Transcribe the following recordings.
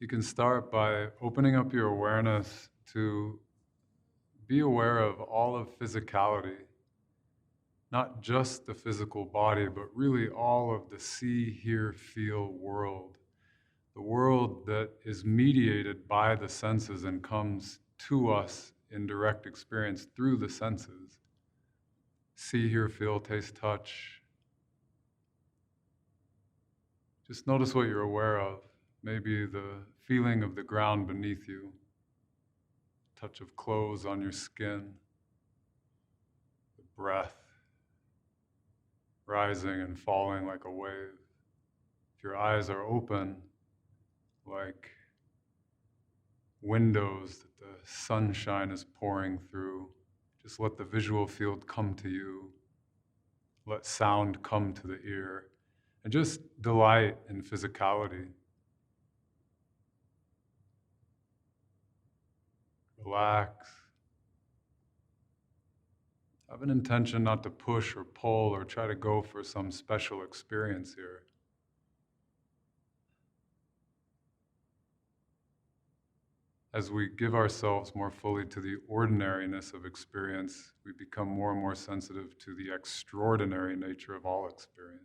You can start by opening up your awareness to be aware of all of physicality, not just the physical body, but really all of the see, hear, feel world. The world that is mediated by the senses and comes to us in direct experience through the senses. See, hear, feel, taste, touch. Just notice what you're aware of. Maybe the feeling of the ground beneath you, touch of clothes on your skin, the breath rising and falling like a wave. If your eyes are open, like windows that the sunshine is pouring through, just let the visual field come to you. Let sound come to the ear. And just delight in physicality. Relax. Have an intention not to push or pull or try to go for some special experience here. As we give ourselves more fully to the ordinariness of experience, we become more and more sensitive to the extraordinary nature of all experience.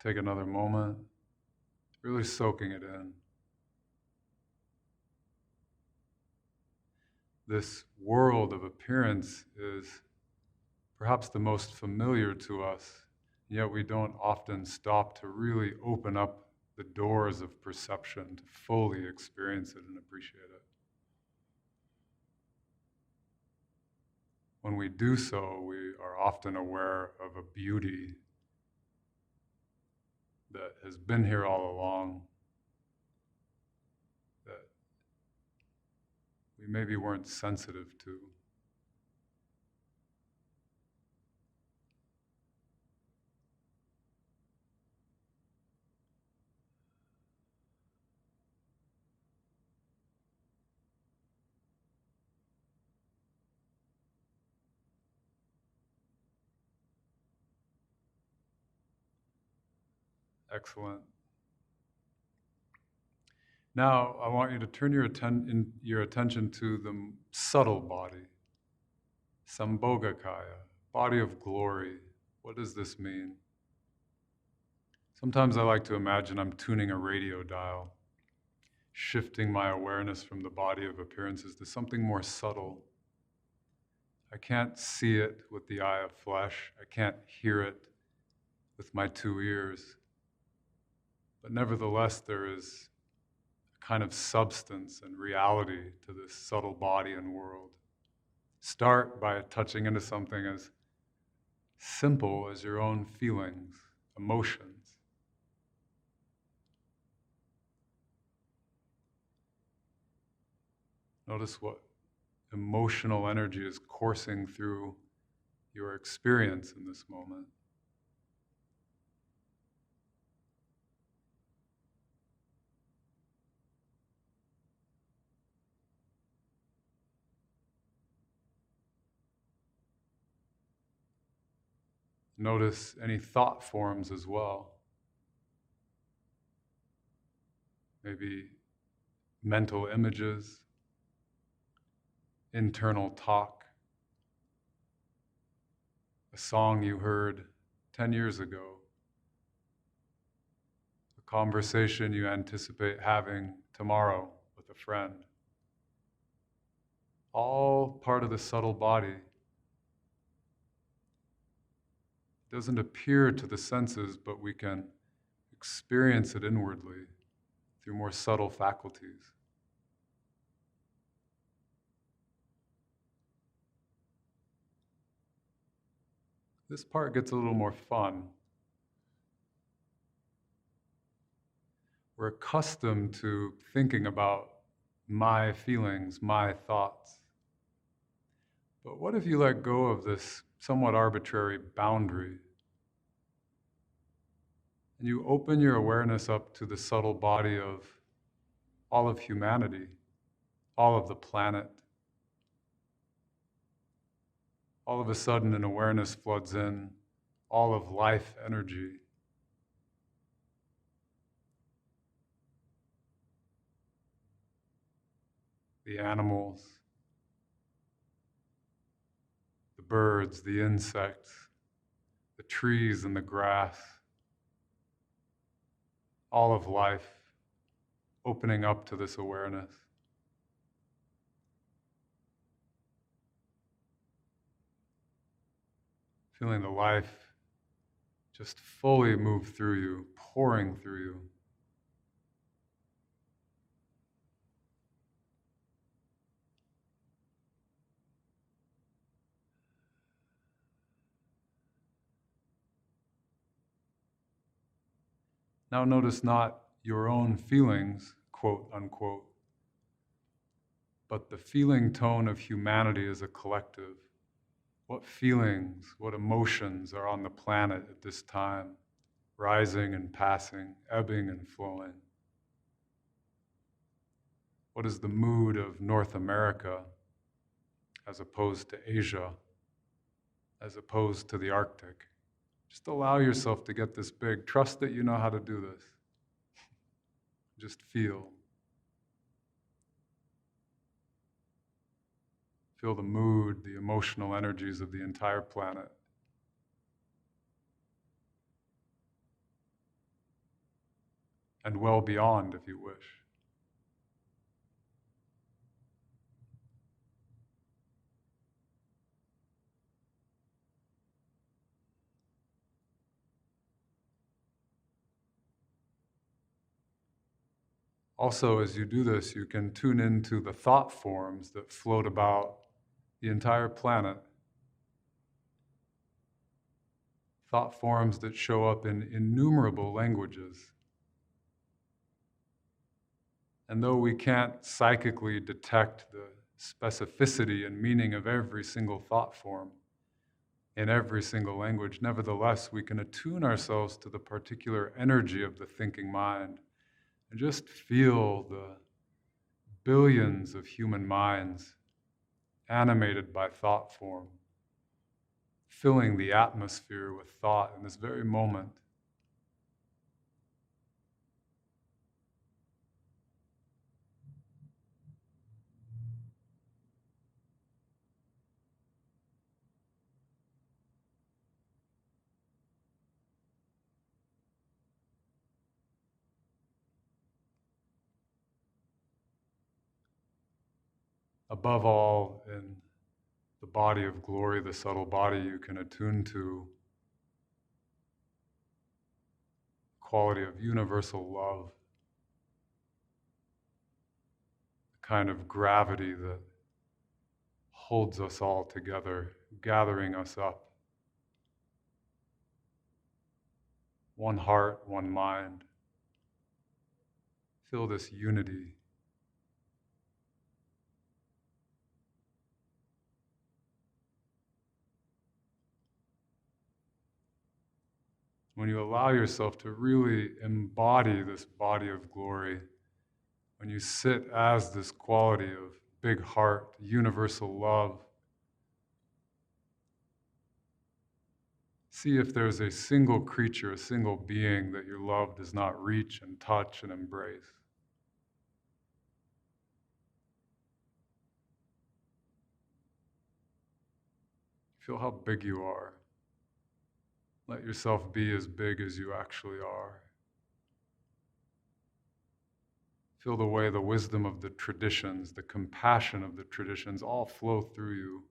Take another moment, really soaking it in. This world of appearance is perhaps the most familiar to us, yet we don't often stop to really open up the doors of perception to fully experience it and appreciate it. When we do so, we are often aware of a beauty that has been here all along, that we maybe weren't sensitive to. Excellent. Now, I want you to turn your attention to the subtle body, sambhogakaya, body of glory. What does this mean? Sometimes I like to imagine I'm tuning a radio dial, shifting my awareness from the body of appearances to something more subtle. I can't see it with the eye of flesh. I can't hear it with my two ears. But nevertheless, there is a kind of substance and reality to this subtle body and world. Start by touching into something as simple as your own feelings, emotions. Notice what emotional energy is coursing through your experience in this moment. Notice any thought forms as well. Maybe mental images, internal talk, a song you heard 10 years ago, a conversation you anticipate having tomorrow with a friend. All part of the subtle body. It doesn't appear to the senses, but we can experience it inwardly through more subtle faculties. This part gets a little more fun. We're accustomed to thinking about my feelings, my thoughts. But what if you let go of this somewhat arbitrary boundary and you open your awareness up to the subtle body of all of humanity, all of the planet? All of a sudden, an awareness floods in, all of life energy. The animals, the birds, the insects, the trees and the grass, all of life opening up to this awareness. Feeling the life just fully move through you, pouring through you. Now notice not your own feelings, quote unquote, but the feeling tone of humanity as a collective. What feelings, what emotions are on the planet at this time, rising and passing, ebbing and flowing? What is the mood of North America as opposed to Asia, as opposed to the Arctic? Just allow yourself to get this big. Trust that you know how to do this. Just feel. Feel the mood, the emotional energies of the entire planet. And well beyond, if you wish. Also, as you do this, you can tune into the thought forms that float about the entire planet. Thought forms that show up in innumerable languages. And though we can't psychically detect the specificity and meaning of every single thought form in every single language, nevertheless, we can attune ourselves to the particular energy of the thinking mind and just feel the billions of human minds animated by thought form, filling the atmosphere with thought in this very moment. Above all, in the body of glory, the subtle body, you can attune to quality of universal love, the kind of gravity that holds us all together, gathering us up. One heart, one mind. Feel this unity. When you allow yourself to really embody this body of glory, when you sit as this quality of big heart, universal love, see if there's a single creature, a single being that your love does not reach and touch and embrace. Feel how big you are. Let yourself be as big as you actually are. Feel the way the wisdom of the traditions, the compassion of the traditions all flow through you.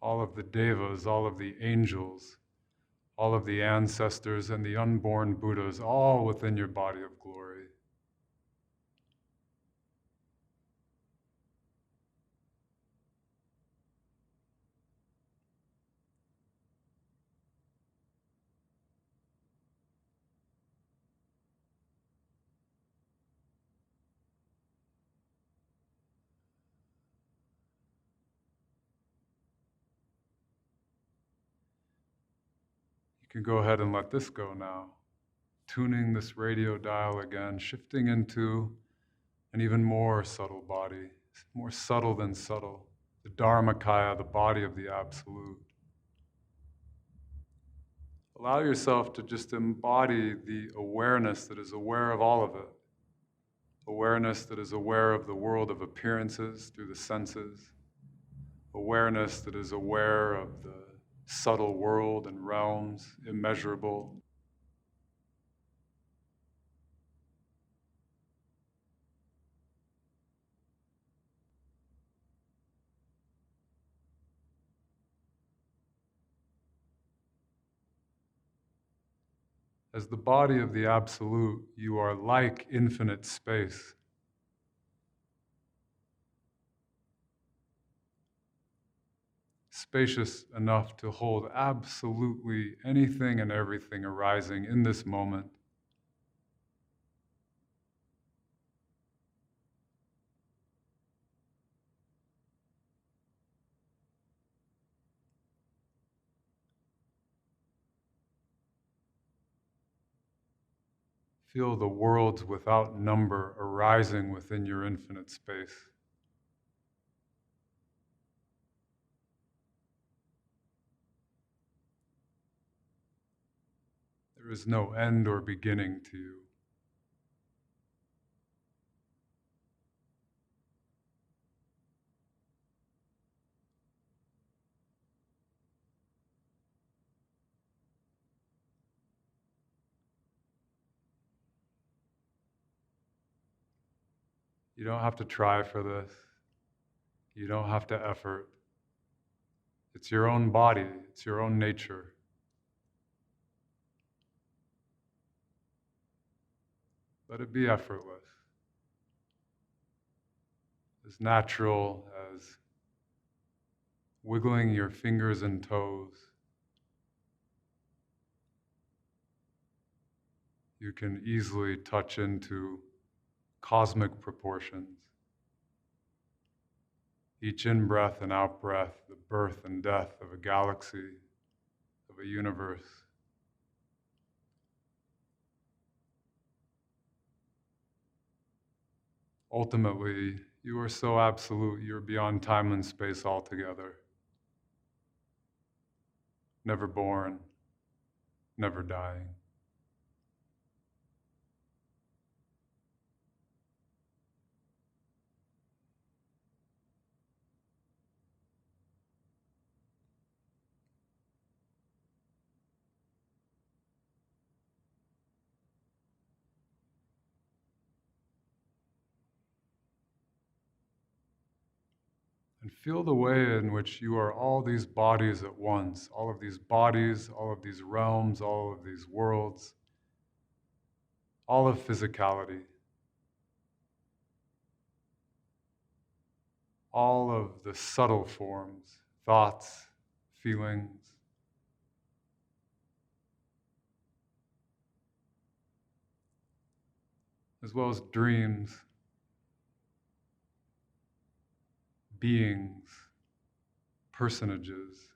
All of the devas, all of the angels, all of the ancestors and the unborn Buddhas, all within your body of glory. can go ahead and let this go now. Tuning this radio dial again, shifting into an even more subtle body, more subtle than subtle, the dharmakaya, the body of the Absolute. Allow yourself to just embody the awareness that is aware of all of it. Awareness that is aware of the world of appearances through the senses. Awareness that is aware of the subtle world and realms, immeasurable. As the body of the Absolute, you are like infinite space. Spacious enough to hold absolutely anything and everything arising in this moment. Feel the worlds without number arising within your infinite space. There is no end or beginning to you. You don't have to try for this. You don't have to effort. It's your own body. It's your own nature. Let it be effortless. As natural as wiggling your fingers and toes. You can easily touch into cosmic proportions. Each in-breath and out-breath, the birth and death of a galaxy, of a universe. Ultimately, you are so absolute, you're beyond time and space altogether. Never born, never dying. And feel the way in which you are all these bodies at once, all of these bodies, all of these realms, all of these worlds, all of physicality, all of the subtle forms, thoughts, feelings, as well as dreams, beings, personages,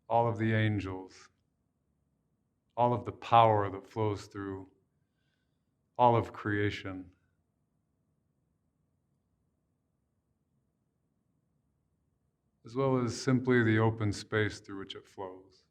all of the angels, all of the power that flows through all of creation. As well as simply the open space through which it flows.